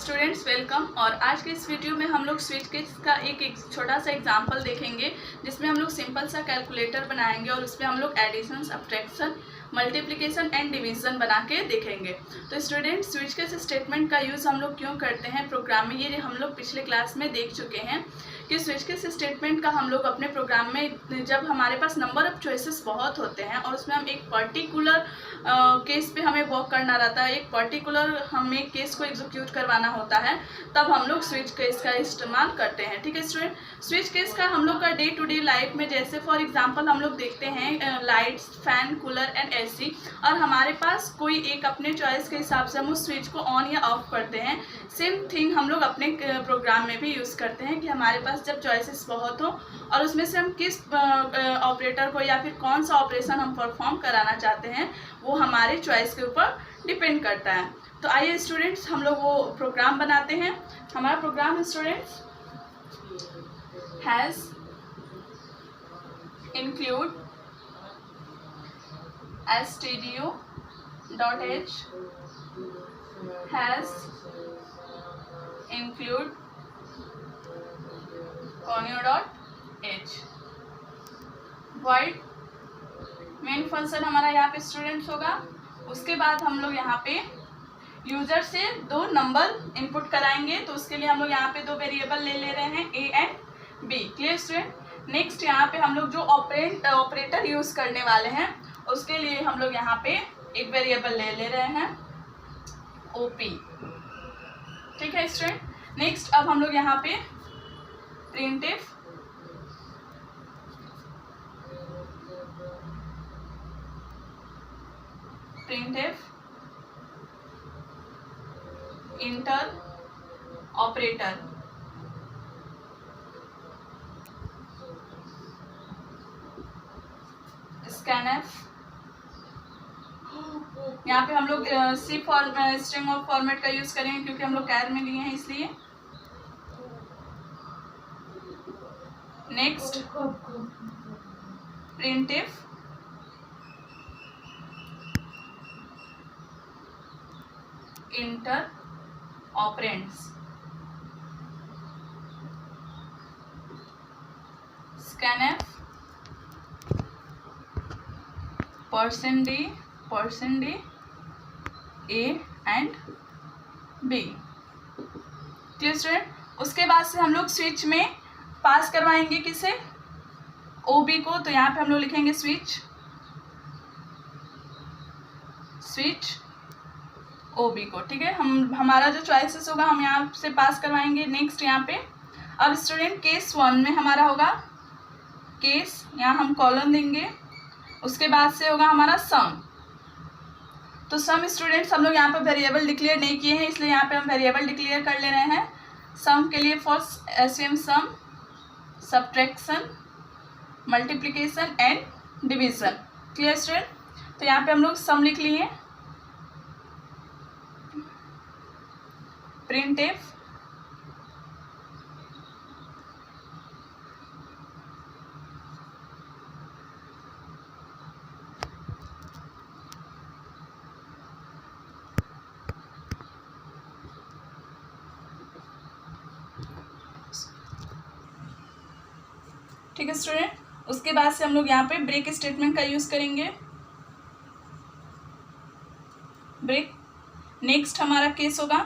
Students welcome. और आज के इस वीडियो में हम लोग स्विच केस का एक छोटा सा एग्जांपल देखेंगे, जिसमें हम लोग सिंपल सा कैलकुलेटर बनाएंगे और उसमें हम लोग addition, subtraction, multiplication and division बना के देखेंगे। तो स्टूडेंट्स, स्विच केस स्टेटमेंट का यूज़ हम लोग क्यों करते हैं प्रोग्राम में, ये हम लोग पिछले क्लास में देख चुके हैं कि स्विच केस स्टेटमेंट का हम लोग अपने प्रोग्राम में, जब हमारे पास नंबर ऑफ चॉइसेस बहुत होते हैं और उसमें हम एक पर्टिकुलर केस पे हमें वर्क करना रहता है, एक पर्टिकुलर हमें केस को एग्जीक्यूट करवाना होता है, तब हम लोग स्विच केस का इस्तेमाल करते हैं। ठीक है स्टूडेंट, स्विच केस का हम लोग का डे टू डे लाइफ में, जैसे फॉर एग्जांपल हम लोग देखते हैं lights, fan, cooler and AC, और हमारे पास कोई एक अपने चॉइस के हिसाब से हम उस स्विच को ऑन या ऑफ करते हैं। सेम थिंग हम लोग अपने प्रोग्राम में भी यूज़ करते हैं कि हमारे पास जब चॉइसेस बहुत हो और उसमें से हम किस ऑपरेटर को या फिर कौन सा ऑपरेशन हम परफॉर्म कराना चाहते हैं, वो हमारे चॉइस के ऊपर डिपेंड करता है। तो आइए स्टूडेंट्स, हम लोग वो प्रोग्राम बनाते हैं। हमारा program students has include stdio.h has include conio.h। void main function हमारा यहाँ पे स्टूडेंट्स होगा। उसके बाद हम लोग यहाँ पे यूजर से दो नंबर इनपुट कराएंगे, तो उसके लिए हम लोग यहाँ पे दो वेरिएबल ले रहे हैं, a and b. Clear student. Next यहाँ पे हम लोग जो ऑपरेटर यूज करने वाले हैं, उसके लिए हम लोग यहाँ पे एक वेरिएबल ले रहे हैं, ओपी। ठीक है स्टूडेंट। नेक्स्ट अब हम लोग यहाँ पे प्रिंटफ इंटर ऑपरेटर स्कैनफ, यहाँ पे हम लोग सी स्ट्रिंग ऑफ फॉर्मेट का यूज करेंगे क्योंकि हम लोग कैर में लिए हैं इसलिए। Next printf inter operands scanf %d a and b। Clear student. उसके बाद से हम लोग स्विच में पास करवाएंगे किसे, OB को। तो यहाँ पे हम लोग लिखेंगे स्विच OB को। ठीक है, हमारा जो चॉइसेस होगा हम यहाँ से पास करवाएंगे। नेक्स्ट यहाँ पे अब स्टूडेंट केस 1 में हमारा होगा केस, यहाँ हम कॉलन देंगे। उसके बाद से होगा हमारा सम। तो सम स्टूडेंट्स हम लोग यहाँ पे वेरिएबल डिक्लेयर नहीं किए हैं, इसलिए यहाँ पे हम वेरिएबल डिक्लेयर कर ले रहे हैं। सम के लिए first SVM sum, subtraction, multiplication and division. Clear student. तो यहाँ पे हम लोग सम लिख लिए, प्रिंटफ ठीक है स्टूडेंट। उसके बाद से हम लोग यहाँ पे ब्रेक स्टेटमेंट का यूज करेंगे, ब्रेक। नेक्स्ट हमारा केस होगा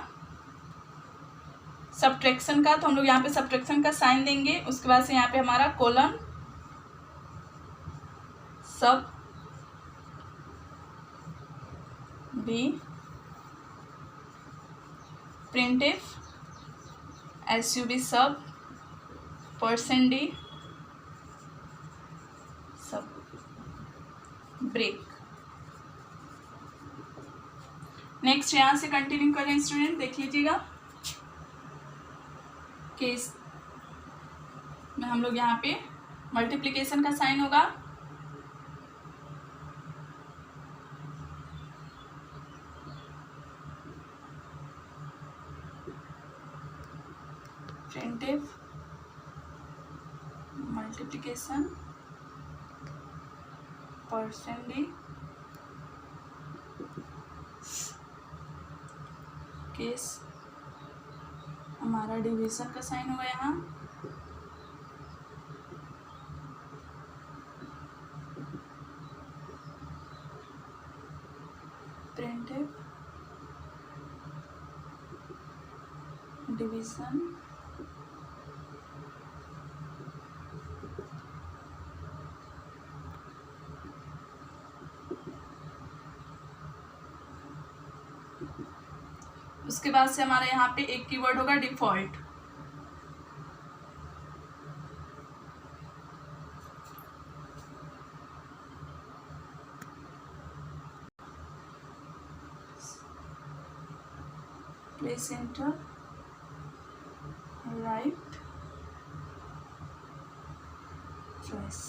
सब्ट्रैक्शन का, तो हम लोग यहाँ पे सब्ट्रैक्शन का साइन देंगे। उसके बाद से यहाँ पे हमारा कोलन सब बी, प्रिंटफ SUB सब, %d सब, ब्रेक। नेक्स्ट यहाँ से कंटिन्यू करें स्टूडेंट, देख लीजिएगा। केस में हम लोग यहाँ पे मल्टीप्लिकेशन का साइन होगा, प्रिंटफ मल्टीप्लिकेशन %d केस हमारा डिवीजन का साइन होगा यहाँ, प्रिंटफ डिवीजन उसके बाद से हमारे यहाँ पे एक कीवर्ड होगा default. Place enter, right choice.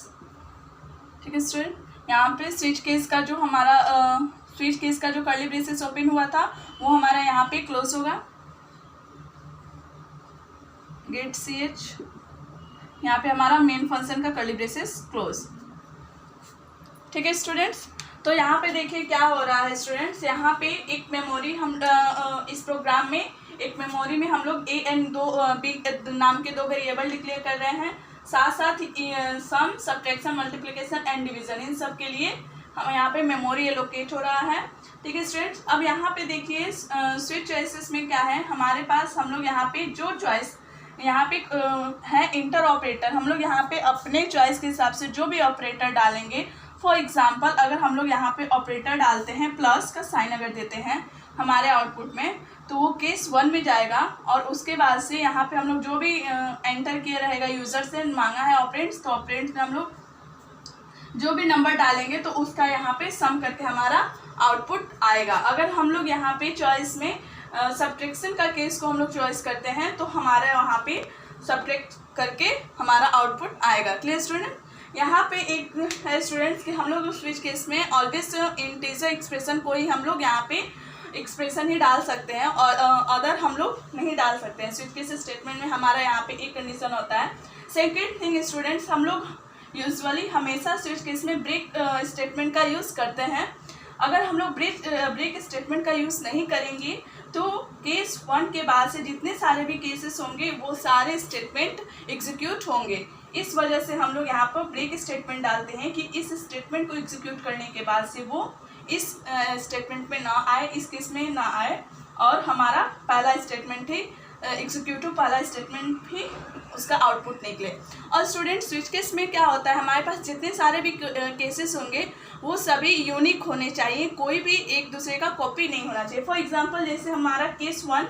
ठीक है स्टूडेंट, यहाँ पे स्विच केस का जो हमारा स्विच केस का जो कर्ली ब्रेसेस ओपन हुआ था वो हमारा यहाँ पे क्लोज होगा। गेट ch, यहाँ पे हमारा मेन फंक्शन का कर्ली ब्रेसेस क्लोज। ठीक है स्टूडेंट्स, तो यहाँ पे देखिए क्या हो रहा है स्टूडेंट्स, यहाँ पे एक मेमोरी हम इस प्रोग्राम में एक मेमोरी में हम लोग a एंड b नाम के दो वेरिएबल डिक्लेयर कर रहे हैं, साथ साथ सम, सब्ट्रैक्शन, मल्टीप्लिकेशन एंड डिवीजन, इन सब के लिए हम यहाँ पे मेमोरी एलोकेट हो रहा है। ठीक है स्टूडेंट्स, अब यहाँ पे देखिए स्विच चॉइसेस में क्या है हमारे पास, हम लोग यहाँ पे जो चॉइस यहाँ पे है इंटर ऑपरेटर, हम लोग यहाँ पे अपने चॉइस के हिसाब से जो भी ऑपरेटर डालेंगे। फॉर एग्जांपल अगर हम लोग यहाँ पे ऑपरेटर डालते हैं, प्लस का साइन अगर देते हैं हमारे आउटपुट में, तो वो केस 1 में जाएगा और उसके बाद से यहाँ पे हम लोग जो भी एंटर किया रहेगा, यूज़र से मांगा है ऑपरेंट्स, तो ऑपरेंट्स में हम लोग जो भी नंबर डालेंगे तो उसका यहाँ पे सम करके हमारा आउटपुट आएगा। अगर हम लोग यहाँ पे चॉइस में सब्ट्रैक्शन का केस को हम लोग चॉइस करते हैं तो हमारा वहाँ पे सब्ट्रैक्ट करके हमारा आउटपुट आएगा। क्लियर स्टूडेंट, यहाँ पे एक है स्टूडेंट्स कि हम लोग स्विच केस में ऑलवेज इंटीजर एक्सप्रेशन को ही हम लोग यहाँ पे एक्सप्रेशन ही डाल सकते हैं और अदर हम लोग नहीं डाल सकते हैं। स्विच केस स्टेटमेंट में हमारा यहाँ पे एक कंडीशन होता है। सेकेंड थिंग स्टूडेंट्स, हम लोग यूजुअली हमेशा स्विच केस में ब्रेक स्टेटमेंट का यूज़ करते हैं। अगर हम लोग ब्रेक स्टेटमेंट का यूज़ नहीं करेंगे तो केस 1 के बाद से जितने सारे भी केसेस होंगे वो सारे स्टेटमेंट एग्जीक्यूट होंगे। इस वजह से हम लोग यहाँ पर ब्रेक स्टेटमेंट डालते हैं कि इस स्टेटमेंट को एग्जीक्यूट करने के बाद से वो इस स्टेटमेंट में ना आए, इस केस में ना आए और हमारा पहला स्टेटमेंट ही एग्जीक्यूटिव पहला स्टेटमेंट भी उसका आउटपुट निकले। और स्टूडेंट स्विच केस में क्या होता है, हमारे पास जितने सारे भी केसेस होंगे वो सभी यूनिक होने चाहिए, कोई भी एक दूसरे का कॉपी नहीं होना चाहिए। फॉर एग्जांपल जैसे हमारा केस 1,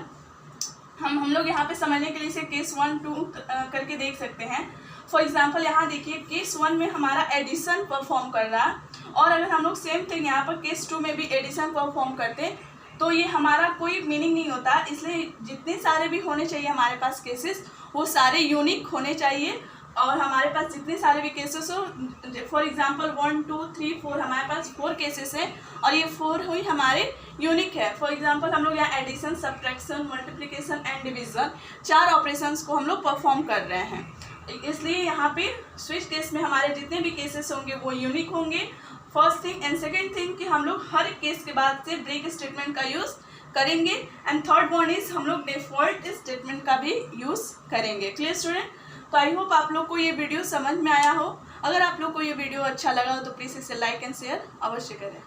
हम लोग यहाँ पे समझने के लिए इसे केस 1, 2 करके देख सकते हैं। फॉर एग्जांपल यहाँ देखिए केस 1 में हमारा एडिशन परफॉर्म कर रहा है और अगर हम लोग सेम थिंग यहाँ पर केस 2 में भी एडिशन परफॉर्म करते तो ये हमारा कोई मीनिंग नहीं होता। इसलिए जितने सारे भी होने चाहिए हमारे पास केसेस वो सारे यूनिक होने चाहिए और हमारे पास जितने सारे भी केसेस हो, फॉर एग्जांपल 1, 2, 3, 4 हमारे पास 4 केसेस हैं और ये 4 हुई हमारे यूनिक है। फॉर एग्जांपल हम लोग यहाँ addition, subtraction, multiplication and division 4 operations को हम लोग परफॉर्म कर रहे हैं। इसलिए यहाँ पे स्विच केस में हमारे जितने भी केसेस होंगे वो यूनिक होंगे। First thing and second thing कि हम लोग हर केस के बाद से ब्रेक स्टेटमेंट का यूज़ करेंगे एंड थर्ड वन इज हम लोग डिफॉल्ट स्टेटमेंट का भी यूज़ करेंगे। क्लियर स्टूडेंट, तो आई होप आप लोग को ये वीडियो समझ में आया हो। अगर आप लोग को ये वीडियो अच्छा लगा हो तो प्लीज़ इसे लाइक एंड शेयर अवश्य करें।